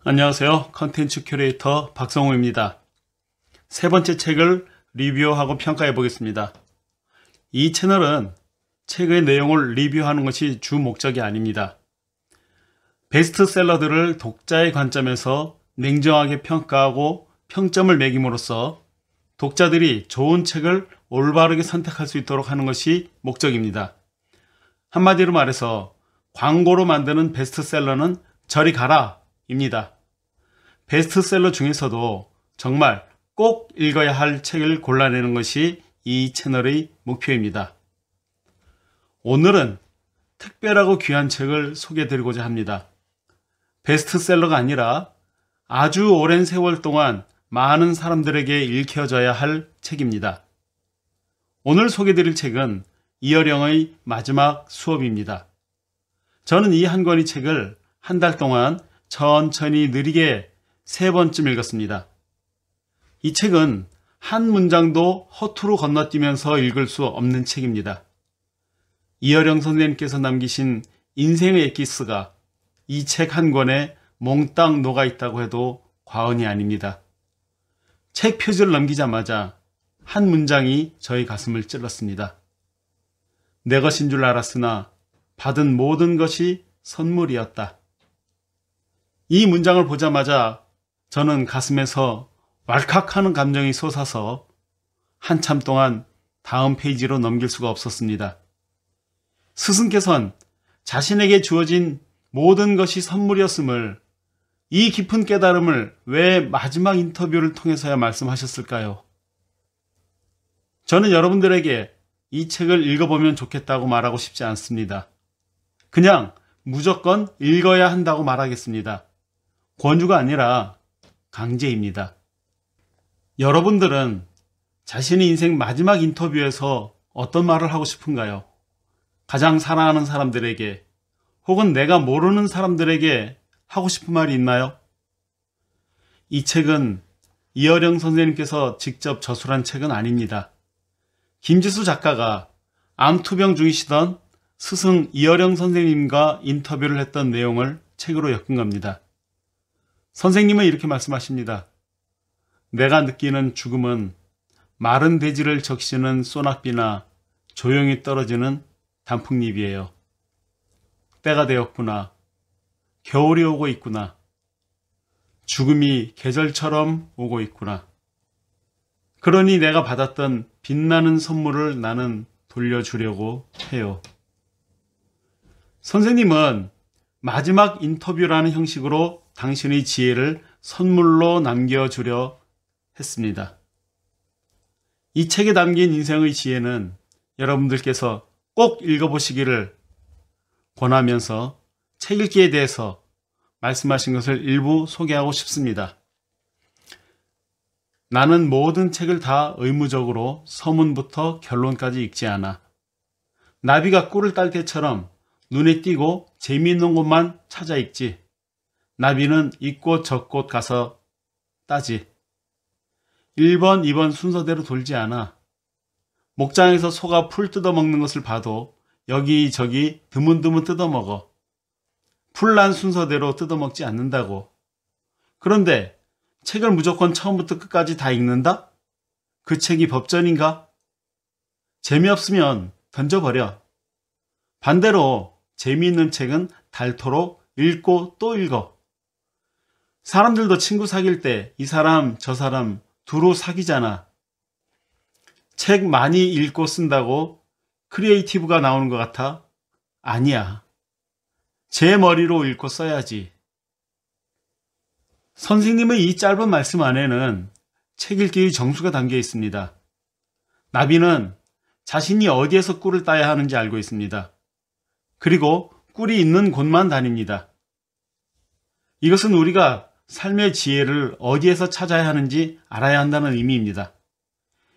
안녕하세요. 컨텐츠 큐레이터 박성호입니다. 세 번째 책을 리뷰하고 평가해 보겠습니다. 이 채널은 책의 내용을 리뷰하는 것이 주 목적이 아닙니다. 베스트셀러들을 독자의 관점에서 냉정하게 평가하고 평점을 매김으로써 독자들이 좋은 책을 올바르게 선택할 수 있도록 하는 것이 목적입니다. 한마디로 말해서 광고로 만드는 베스트셀러는 저리 가라 입니다. 베스트셀러 중에서도 정말 꼭 읽어야 할 책을 골라내는 것이 이 채널의 목표입니다. 오늘은 특별하고 귀한 책을 소개해드리고자 합니다. 베스트셀러가 아니라 아주 오랜 세월 동안 많은 사람들에게 읽혀져야 할 책입니다. 오늘 소개해드릴 책은 이어령의 마지막 수업입니다. 저는 이 한 권의 책을 한 달 동안 천천히 느리게 3번쯤 읽었습니다. 이 책은 한 문장도 허투루 건너뛰면서 읽을 수 없는 책입니다. 이어령 선생님께서 남기신 인생의 엑기스가 이 책 한 권에 몽땅 녹아 있다고 해도 과언이 아닙니다. 책 표지를 넘기자마자 한 문장이 저의 가슴을 찔렀습니다. 내 것인 줄 알았으나 받은 모든 것이 선물이었다. 이 문장을 보자마자 저는 가슴에서 왈칵하는 감정이 솟아서 한참 동안 다음 페이지로 넘길 수가 없었습니다. 스승께서는 자신에게 주어진 모든 것이 선물이었음을, 이 깊은 깨달음을 왜 마지막 인터뷰를 통해서야 말씀하셨을까요? 저는 여러분들에게 이 책을 읽어보면 좋겠다고 말하고 싶지 않습니다. 그냥 무조건 읽어야 한다고 말하겠습니다. 권유가 아니라 강제입니다. 여러분들은 자신의 인생 마지막 인터뷰에서 어떤 말을 하고 싶은가요? 가장 사랑하는 사람들에게 혹은 내가 모르는 사람들에게 하고 싶은 말이 있나요? 이 책은 이어령 선생님께서 직접 저술한 책은 아닙니다. 김지수 작가가 암투병 중이시던 스승 이어령 선생님과 인터뷰를 했던 내용을 책으로 엮은 겁니다. 선생님은 이렇게 말씀하십니다. 내가 느끼는 죽음은 마른 대지를 적시는 소낙비나 조용히 떨어지는 단풍잎이에요. 때가 되었구나. 겨울이 오고 있구나. 죽음이 계절처럼 오고 있구나. 그러니 내가 받았던 빛나는 선물을 나는 돌려주려고 해요. 선생님은 마지막 인터뷰라는 형식으로 당신의 지혜를 선물로 남겨주려 했습니다. 이 책에 담긴 인생의 지혜는 여러분들께서 꼭 읽어보시기를 권하면서 책 읽기에 대해서 말씀하신 것을 일부 소개하고 싶습니다. 나는 모든 책을 다 의무적으로 서문부터 결론까지 읽지 않아. 나비가 꿀을 딸 때처럼 눈에 띄고 재미있는 곳만 찾아 읽지. 나비는 이 꽃 저 꽃 가서 따지. 1번, 2번 순서대로 돌지 않아. 목장에서 소가 풀 뜯어먹는 것을 봐도 여기저기 드문드문 뜯어먹어. 풀난 순서대로 뜯어먹지 않는다고. 그런데 책을 무조건 처음부터 끝까지 다 읽는다? 그 책이 법전인가? 재미없으면 던져버려. 반대로 재미있는 책은 닳도록 읽고 또 읽어. 사람들도 친구 사귈 때 이 사람 저 사람 두루 사귀잖아. 책 많이 읽고 쓴다고 크리에이티브가 나오는 것 같아? 아니야. 제 머리로 읽고 써야지. 선생님의 이 짧은 말씀 안에는 책 읽기의 정수가 담겨 있습니다. 나비는 자신이 어디에서 꿀을 따야 하는지 알고 있습니다. 그리고 꿀이 있는 곳만 다닙니다. 이것은 우리가 삶의 지혜를 어디에서 찾아야 하는지 알아야 한다는 의미입니다.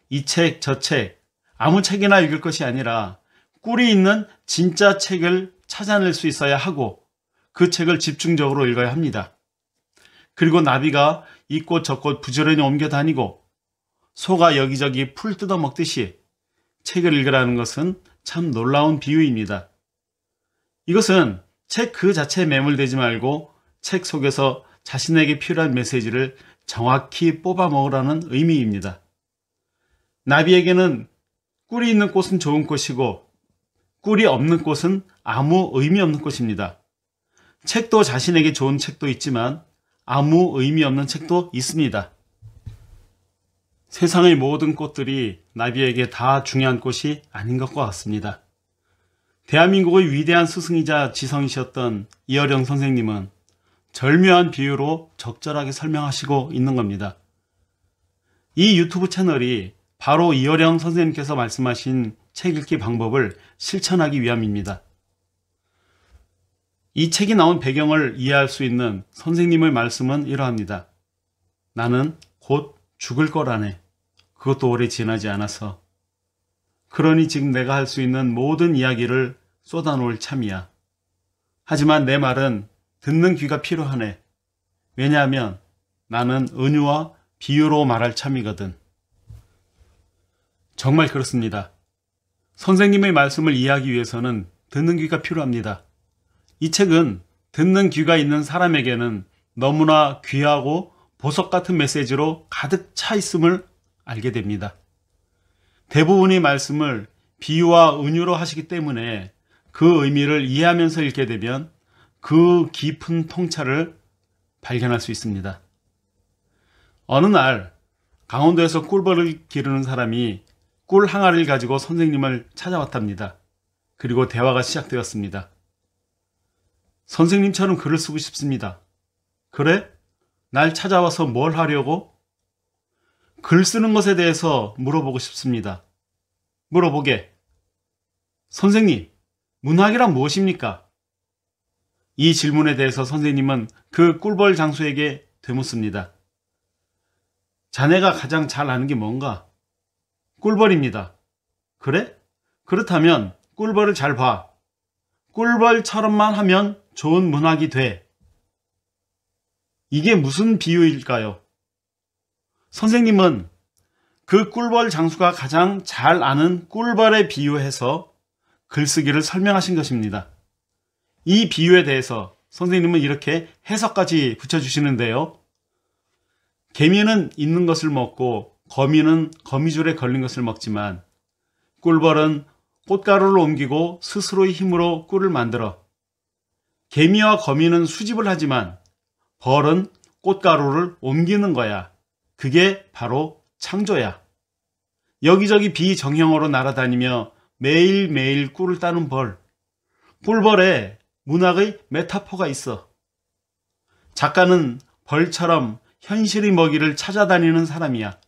이 책, 저 책, 아무 책이나 읽을 것이 아니라 꿀이 있는 진짜 책을 찾아낼 수 있어야 하고 그 책을 집중적으로 읽어야 합니다. 그리고 나비가 이 꽃 저 꽃 부지런히 옮겨 다니고 소가 여기저기 풀 뜯어 먹듯이 책을 읽으라는 것은 참 놀라운 비유입니다. 이것은 책 그 자체에 매몰되지 말고 책 속에서 자신에게 필요한 메시지를 정확히 뽑아 먹으라는 의미입니다. 나비에게는 꿀이 있는 꽃은 좋은 꽃이고 꿀이 없는 꽃은 아무 의미 없는 꽃입니다. 책도 자신에게 좋은 책도 있지만 아무 의미 없는 책도 있습니다. 세상의 모든 꽃들이 나비에게 다 중요한 꽃이 아닌 것과 같습니다. 대한민국의 위대한 스승이자 지성이셨던 이어령 선생님은 절묘한 비유로 적절하게 설명하시고 있는 겁니다. 이 유튜브 채널이 바로 이어령 선생님께서 말씀하신 책 읽기 방법을 실천하기 위함입니다. 이 책이 나온 배경을 이해할 수 있는 선생님의 말씀은 이러합니다. 나는 곧 죽을 거라네. 그것도 오래 지나지 않아서. 그러니 지금 내가 할 수 있는 모든 이야기를 쏟아놓을 참이야. 하지만 내 말은 듣는 귀가 필요하네. 왜냐하면 나는 은유와 비유로 말할 참이거든. 정말 그렇습니다. 선생님의 말씀을 이해하기 위해서는 듣는 귀가 필요합니다. 이 책은 듣는 귀가 있는 사람에게는 너무나 귀하고 보석 같은 메시지로 가득 차 있음을 알게 됩니다. 대부분의 말씀을 비유와 은유로 하시기 때문에 그 의미를 이해하면서 읽게 되면 그 깊은 통찰을 발견할 수 있습니다. 어느 날 강원도에서 꿀벌을 기르는 사람이 꿀 항아리를 가지고 선생님을 찾아왔답니다. 그리고 대화가 시작되었습니다. 선생님처럼 글을 쓰고 싶습니다. 그래? 날 찾아와서 뭘 하려고? 글 쓰는 것에 대해서 물어보고 싶습니다. 물어보게. 선생님, 문학이란 무엇입니까? 이 질문에 대해서 선생님은 그 꿀벌 장수에게 되묻습니다. 자네가 가장 잘 아는 게 뭔가? 꿀벌입니다. 그래? 그렇다면 꿀벌을 잘 봐. 꿀벌처럼만 하면 좋은 문학이 돼. 이게 무슨 비유일까요? 선생님은 그 꿀벌 장수가 가장 잘 아는 꿀벌에 비유해서 글쓰기를 설명하신 것입니다. 이 비유에 대해서 선생님은 이렇게 해석까지 붙여주시는데요. 개미는 있는 것을 먹고 거미는 거미줄에 걸린 것을 먹지만 꿀벌은 꽃가루를 옮기고 스스로의 힘으로 꿀을 만들어 개미와 거미는 수집을 하지만 벌은 꽃가루를 옮기는 거야. 그게 바로 창조야. 여기저기 비정형으로 날아다니며 매일매일 꿀을 따는 벌. 꿀벌에 문학의 메타포가 있어. 작가는 벌처럼 현실의 먹이를 찾아다니는 사람이야.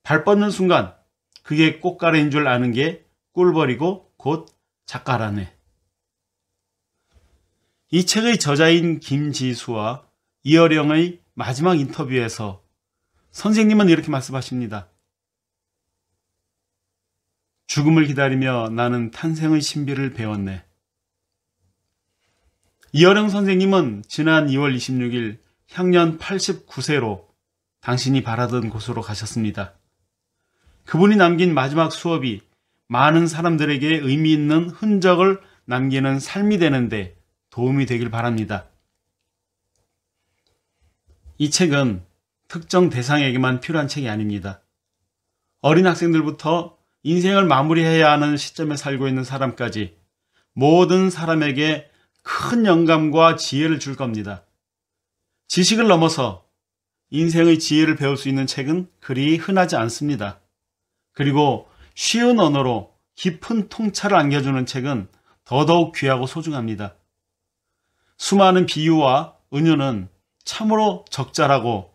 발 뻗는 순간 그게 꽃가루인 줄 아는 게 꿀벌이고 곧 작가라네. 이 책의 저자인 김지수와 이어령의 마지막 인터뷰에서 선생님은 이렇게 말씀하십니다. 죽음을 기다리며 나는 탄생의 신비를 배웠네. 이어령 선생님은 지난 2월 26일 향년 89세로 당신이 바라던 곳으로 가셨습니다. 그분이 남긴 마지막 수업이 많은 사람들에게 의미 있는 흔적을 남기는 삶이 되는데 도움이 되길 바랍니다. 이 책은 특정 대상에게만 필요한 책이 아닙니다. 어린 학생들부터 인생을 마무리해야 하는 시점에 살고 있는 사람까지 모든 사람에게 큰 영감과 지혜를 줄 겁니다. 지식을 넘어서 인생의 지혜를 배울 수 있는 책은 그리 흔하지 않습니다. 그리고 쉬운 언어로 깊은 통찰을 안겨주는 책은 더더욱 귀하고 소중합니다. 수많은 비유와 은유는 참으로 적절하고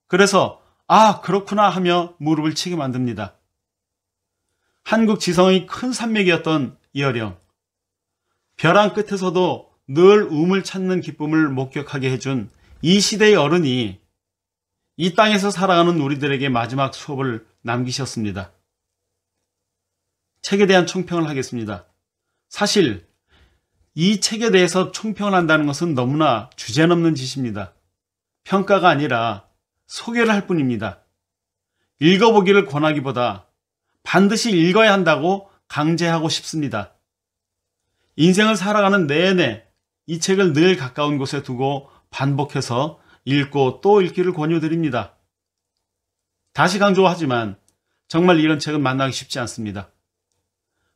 그래서 아 그렇구나 하며 무릎을 치게 만듭니다. 한국 지성의 큰 산맥이었던 이어령. 벼랑 끝에서도 늘 우물 찾는 기쁨을 목격하게 해준 이 시대의 어른이 이 땅에서 살아가는 우리들에게 마지막 수업을 남기셨습니다. 책에 대한 총평을 하겠습니다. 사실 이 책에 대해서 총평을 한다는 것은 너무나 주제넘는 짓입니다. 평가가 아니라 소개를 할 뿐입니다. 읽어보기를 권하기보다 반드시 읽어야 한다고 강제하고 싶습니다. 인생을 살아가는 내내 이 책을 늘 가까운 곳에 두고 반복해서 읽고 또 읽기를 권유드립니다. 다시 강조하지만 정말 이런 책은 만나기 쉽지 않습니다.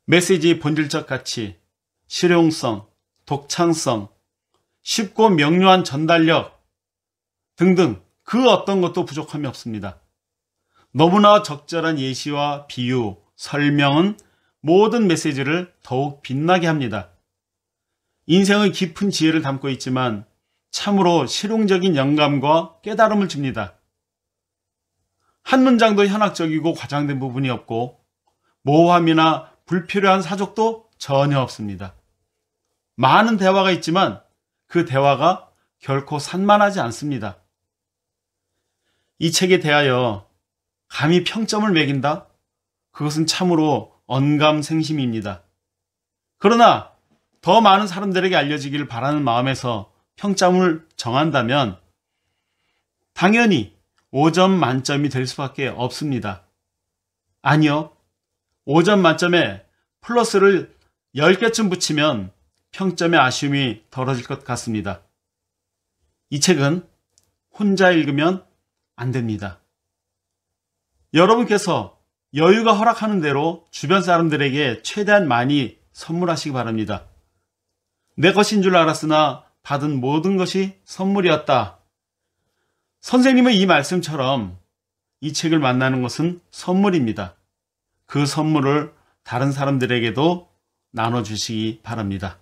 메시지의 본질적 가치, 실용성, 독창성, 쉽고 명료한 전달력 등등 그 어떤 것도 부족함이 없습니다. 너무나 적절한 예시와 비유, 설명은 모든 메시지를 더욱 빛나게 합니다. 인생의 깊은 지혜를 담고 있지만 참으로 실용적인 영감과 깨달음을 줍니다. 한 문장도 현학적이고 과장된 부분이 없고 모호함이나 불필요한 사족도 전혀 없습니다. 많은 대화가 있지만 그 대화가 결코 산만하지 않습니다. 이 책에 대하여 감히 평점을 매긴다? 그것은 참으로 언감생심입니다. 그러나 더 많은 사람들에게 알려지기를 바라는 마음에서 평점을 정한다면 당연히 5점 만점이 될 수밖에 없습니다. 아니요. 5점 만점에 플러스를 10개쯤 붙이면 평점의 아쉬움이 덜어질 것 같습니다. 이 책은 혼자 읽으면 안 됩니다. 여러분께서 여유가 허락하는 대로 주변 사람들에게 최대한 많이 선물하시기 바랍니다. 내 것인 줄 알았으나 받은 모든 것이 선물이었다. 선생님의 이 말씀처럼 이 책을 만나는 것은 선물입니다. 그 선물을 다른 사람들에게도 나눠주시기 바랍니다.